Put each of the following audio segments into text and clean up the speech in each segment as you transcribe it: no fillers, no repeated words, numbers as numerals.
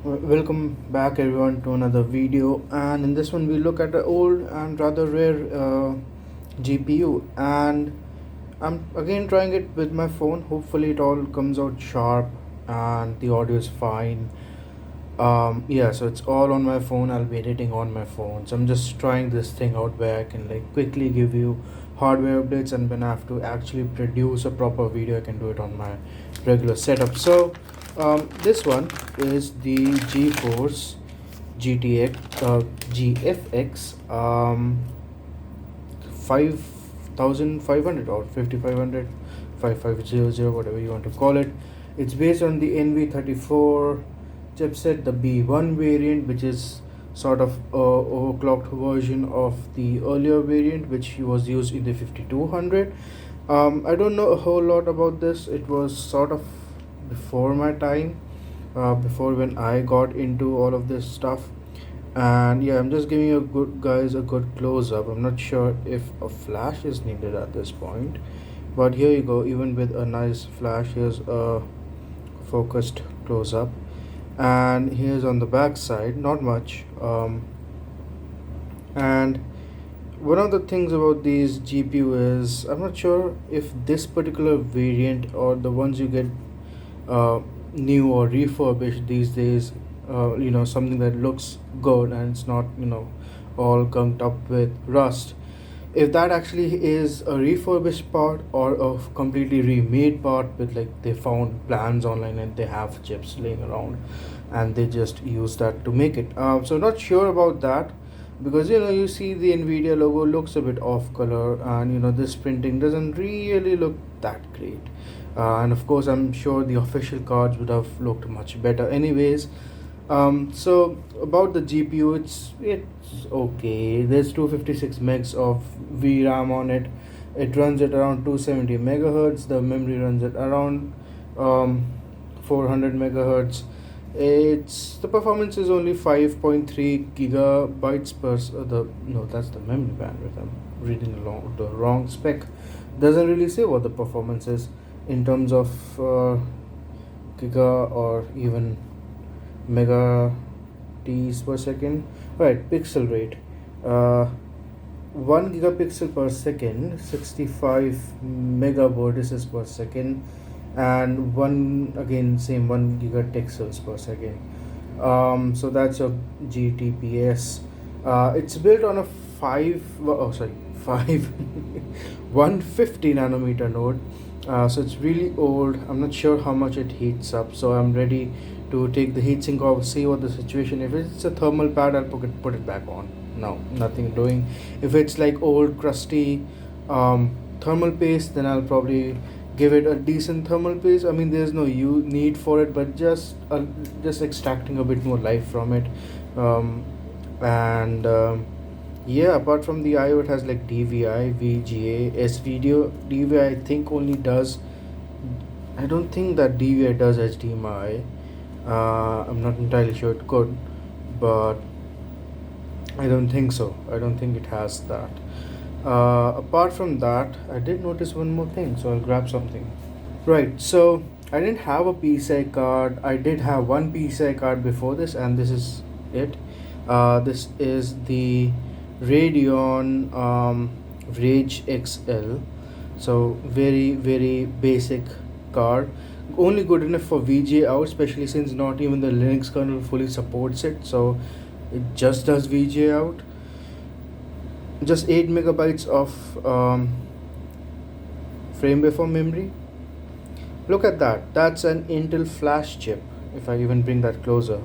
Welcome back everyone to another video, and in this one we look at an old and rather rare GPU, and I'm again trying it with my phone. Hopefully it all comes out sharp and the audio is fine. Yeah, so it's all on my phone. I'll be editing on my phone, so I'm just trying this thing out where I can like quickly give you hardware updates, and when I have to actually produce a proper video I can do it on my regular setup. So this one is the GeForce GTX GFX 5500 or 5500 5500, whatever you want to call it. It's based on the NV34 chipset, the B1 variant, which is sort of a overclocked version of the earlier variant which was used in the 5200. I don't know a whole lot about this. It was sort of before my time, before when I got into all of this stuff. And yeah, I'm just giving you a good close up. I'm not sure if a flash is needed at this point, but here you go. Even with a nice flash, here's a focused close up, and here's on the back side, not much. And one of the things about these GPU is I'm not sure if this particular variant or the ones you get new or refurbished these days, something that looks good and it's not, all gunked up with rust, if that actually is a refurbished part or a completely remade part with like they found plans online and they have chips laying around and they just use that to make it. So not sure about that, because you see the nVidia logo looks a bit off color, and this printing doesn't really look that great. And of course I'm sure the official cards would have looked much better anyways. So about the GPU, it's okay. There's 256 megs of VRAM on it. It runs at around 270 megahertz. The memory runs at around 400 megahertz. It's the performance is only 5.3 gigabytes per the no, that's the memory bandwidth. I'm reading along the wrong spec. Doesn't really say what the performance is in terms of giga or even mega t's per second. Right, pixel rate. uh 1 gigapixel per second, 65 megavertices per second, and one again same 1 gigatexels per second. So that's your GTPS. It's built on a 5 150 nanometer node. So it's really old. I'm not sure how much it heats up, so I'm ready to take the heatsink off, see what the situation. If it's a thermal pad, I'll put it back on. No, nothing doing. If it's like old crusty thermal paste, then I'll probably give it a decent thermal paste. I mean, there's no need for it, but just extracting a bit more life from it. And Yeah, apart from the IO, it has like DVI, VGA, S-video. DVI I think only does. I don't think that DVI does HDMI. I'm not entirely sure it could, but I don't think so. I don't think it has that. Apart from that, I did notice one more thing, so I'll grab something. Right, so I didn't have a PCI card. I did have one PCI card before this, and this is it. This is the Radeon Rage XL. So very basic card, only good enough for VGA out, especially since not even the Linux kernel fully supports it. So it just does VGA out. Just 8 megabytes of frame buffer memory. Look at that. That's an Intel flash chip. If I even bring that closer,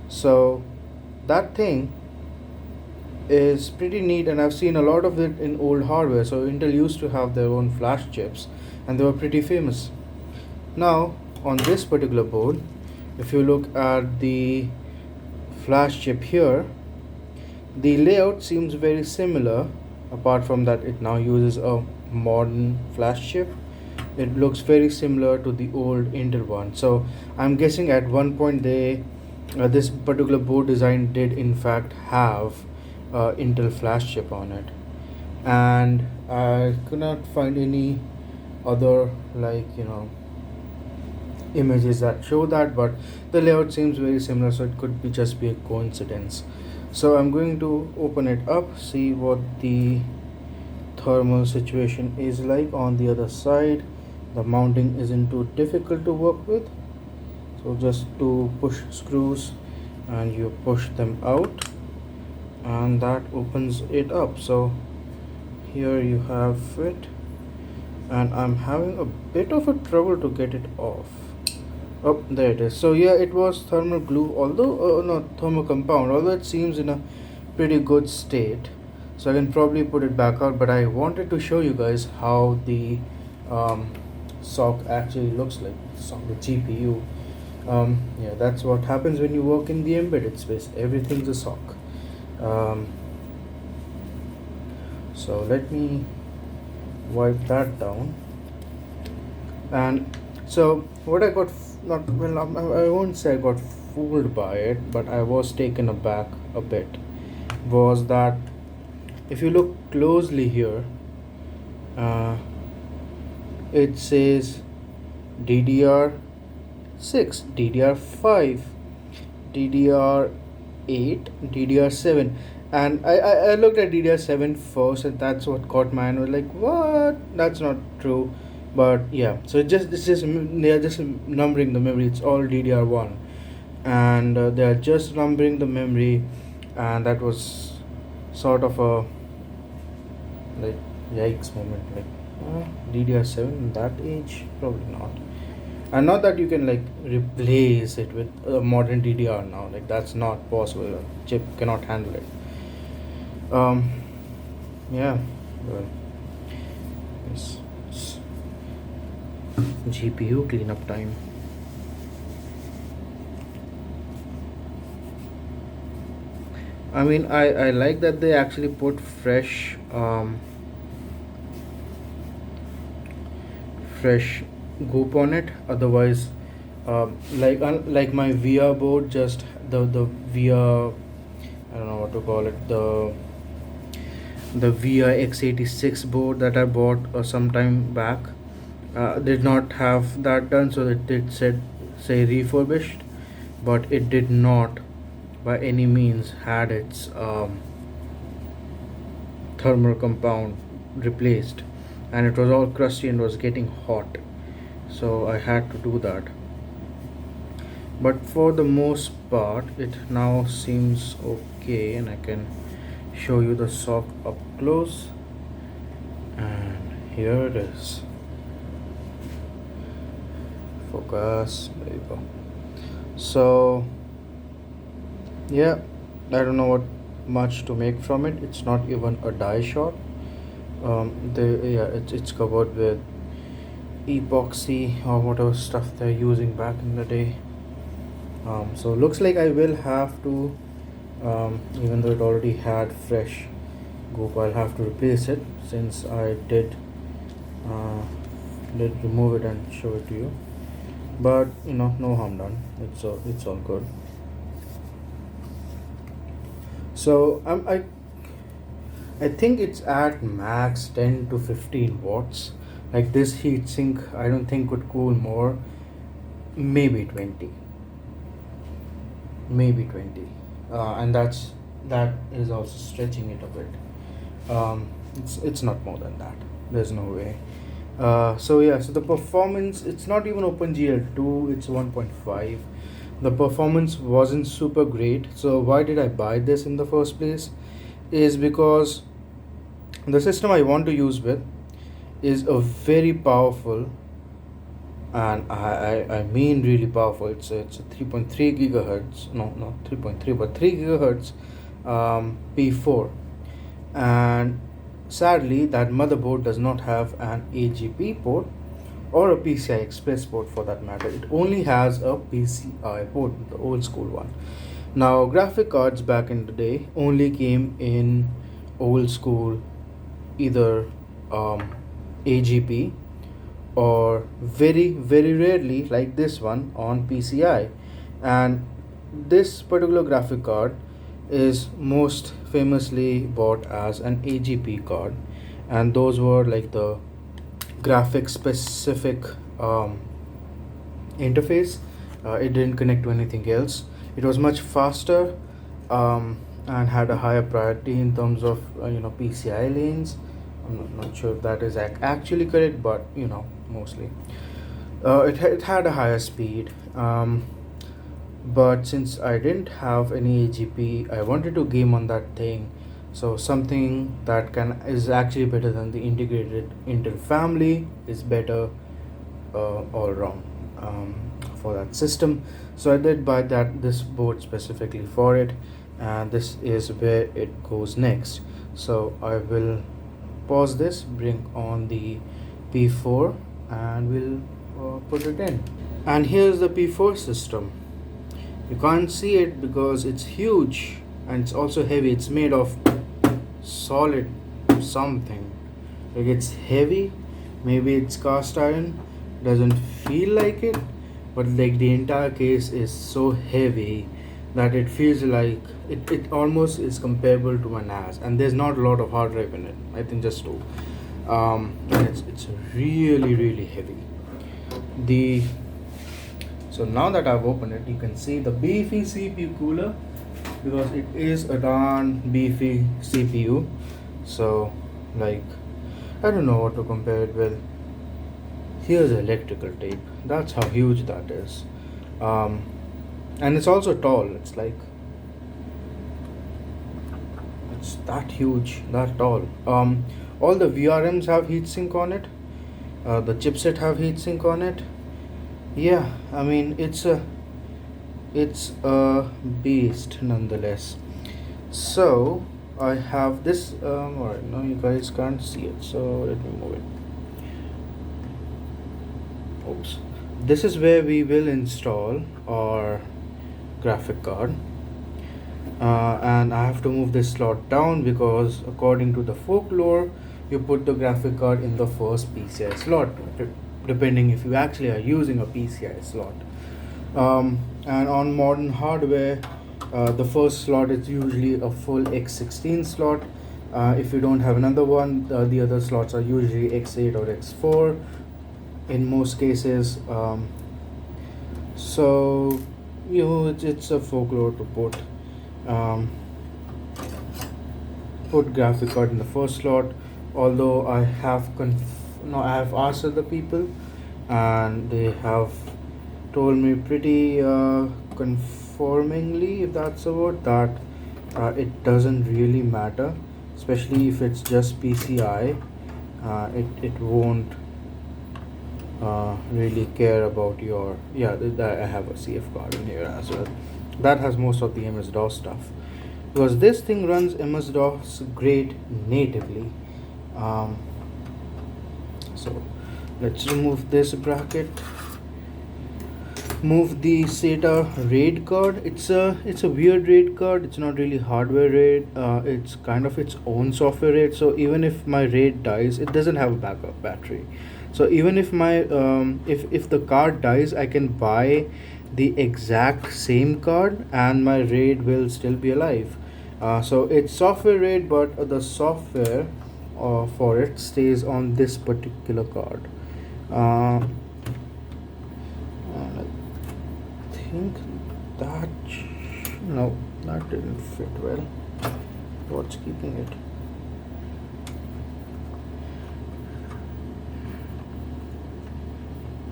so that thing is pretty neat, and I've seen a lot of it in old hardware. So Intel used to have their own flash chips, and they were pretty famous. Now on this particular board, if you look at the flash chip here, the layout seems very similar, apart from that it now uses a modern flash chip. It looks very similar to the old Intel one. So I'm guessing at one point this particular board design did in fact have Intel flash chip on it, and I could not find any other like images that show that, but the layout seems very similar, so it could be just be a coincidence. So I'm going to open it up, see what the thermal situation is like on the other side. The mounting isn't too difficult to work with, so just to push screws and you push them out, and that opens it up. So here you have it, and I'm having a bit of a trouble to get it off. Oh, there it is. So yeah, it was thermal glue, although no, thermal compound, although it seems in a pretty good state. So I can probably put it back out, but I wanted to show you guys how the um, sock actually looks like. So the GPU. Yeah, that's what happens when you work in the embedded space. Everything's a sock. Um, so let me wipe that down. And so what I got, not well, I won't say I got fooled by it, but I was taken aback a bit. Was that if you look closely here, uh, it says DDR6, DDR5, DDR8, DDR7, and I looked at DDR7 first, and that's what caught my eye. I was like, what? That's not true. But yeah, so they are just numbering the memory. It's all DDR1, and they are just numbering the memory, and that was sort of a like yikes moment. Like DDR7 in that age, probably not. And not that you can like replace it with a modern DDR now. Like that's not possible. A chip cannot handle it. Um, yeah. Well, it's GPU cleanup time. I mean, I like that they actually put fresh goop on it. Otherwise, like my VR board, just the VR, I don't know what to call it, the VR x86 board that I bought some time back, did not have that done, so it did say refurbished, but it did not by any means had its thermal compound replaced, and it was all crusty and was getting hot, so I had to do that. But for the most part it now seems okay, and I can show you the sock up close, and here it is. Focus, there you go. So yeah, I don't know what much to make from it. It's not even a die shot. It's covered with epoxy or whatever stuff they're using back in the day. So looks like I will have to, even though it already had fresh goop, I'll have to replace it, since I uh, did remove it and show it to you. But no harm done. It's all good. So I think it's at max 10 to 15 watts. Like this heatsink, I don't think could cool more. Maybe 20. Maybe 20. And that is also stretching it a bit. It's not more than that. There's no way. So yeah, so the performance, it's not even OpenGL 2, it's 1.5. The performance wasn't super great. So why did I buy this in the first place? Is because the system I want to use with is a very powerful, and I mean really powerful. It's a 3.3 gigahertz, no, not 3.3, but 3 gigahertz P4, and sadly that motherboard does not have an AGP port or a PCI Express port for that matter. It only has a PCI port, the old school one. Now graphic cards back in the day only came in old school, either AGP, or very very rarely like this one on PCI. And this particular graphic card is most famously bought as an AGP card, and those were like the graphic specific interface. It didn't connect to anything else. It was much faster, and had a higher priority in terms of PCI lanes. I'm not sure if that is actually correct, but mostly. It had a higher speed. But since I didn't have any AGP, I wanted to game on that thing. So something that can is actually better than the integrated Intel family is better all around for that system. So I did buy this board specifically for it, and this is where it goes next. So I will pause this, bring on the P4, and we'll put it in. And here's the P4 system. You can't see it because it's huge and it's also heavy. It's made of solid something. Like, it's heavy. Maybe it's cast iron. Doesn't feel like it, but like the entire case is so heavy that it feels like it almost is comparable to my NAS. And there's not a lot of hard drive in it. I think just two. And it's really really heavy. The So now that I've opened it, you can see the beefy CPU cooler, because it is a darn beefy CPU. So, like, I don't know what to compare it with. Here's electrical tape. That's how huge that is. And it's also tall. It's that huge, that tall. All the VRMs have heatsink on it. The chipset have heatsink on it. Yeah, I mean, it's a beast nonetheless. So I have this. Alright, now you guys can't see it, so let me move it. Oops. This is where we will install our graphic card, and I have to move this slot down because according to the folklore, you put the graphic card in the first PCI slot, depending if you actually are using a PCI slot. And on modern hardware, the first slot is usually a full X16 slot. If you don't have another one, the other slots are usually X8 or X4 in most cases. So it's a folklore to put graphic card in the first slot. Although I have asked other people, and they have told me pretty conformingly, if that's a word, that it doesn't really matter, especially if it's just PCI. It won't really care about your I have a CF card in here as well. That has most of the MS-DOS stuff, because this thing runs MS-DOS great natively. So let's remove this bracket, move the SATA RAID card. It's a weird RAID card. It's not really hardware RAID. It's kind of its own software RAID. So even if my RAID dies, it doesn't have a backup battery. So even if my if the card dies, I can buy the exact same card and my RAID will still be alive. So it's software RAID, but the software for it stays on this particular card. And I think that no, that didn't fit well. What's keeping it?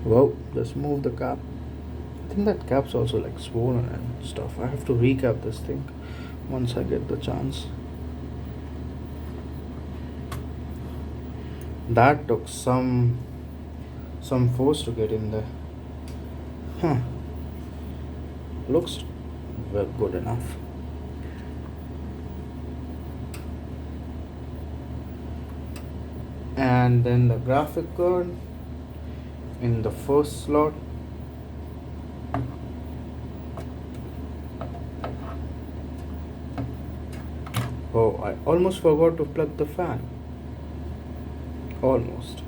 Well, let's move the cap. I think that cap's also like swollen and stuff. I have to recap this thing once I get the chance. That took some force to get in there. Looks well good enough. And then the graphic card in the first slot. Oh, I almost forgot to plug the fan. Almost.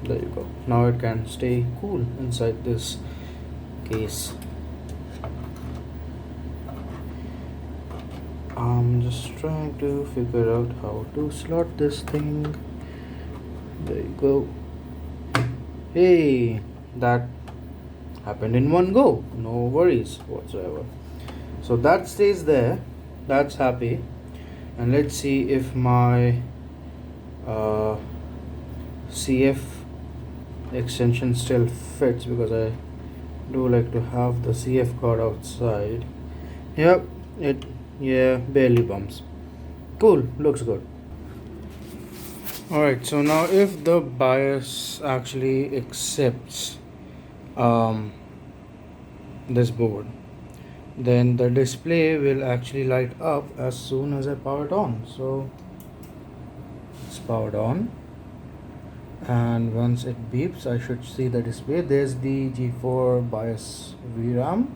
There you go. Now it can stay cool inside this case. I'm just trying to figure out how to slot this thing. There you go. Hey, that happened in one go, no worries whatsoever. So that stays there, that's happy. And let's see if my CF extension still fits, because I do like to have the CF card outside. Yep, it, yeah, barely bumps. Cool, looks good. Alright, so now if the BIOS actually accepts this board, then the display will actually light up as soon as I power it on. So it's powered on, and once it beeps I should see the display. There's the G4 BIOS VRAM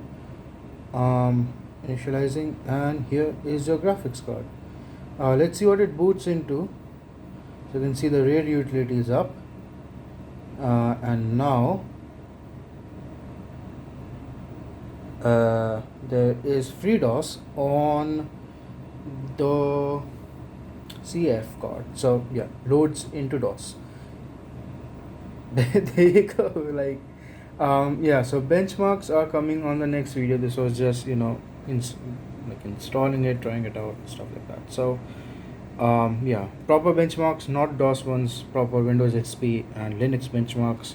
initializing, and here is your graphics card. Let's see what it boots into. So you can see the RAID utility is up, and now there is FreeDOS on the CF card. So yeah, loads into DOS. There you go. Like, yeah. So benchmarks are coming on the next video. This was just like installing it, trying it out, stuff like that. So yeah, proper benchmarks, not DOS ones, proper Windows XP and Linux benchmarks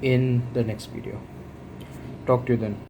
in the next video. Talk to you then.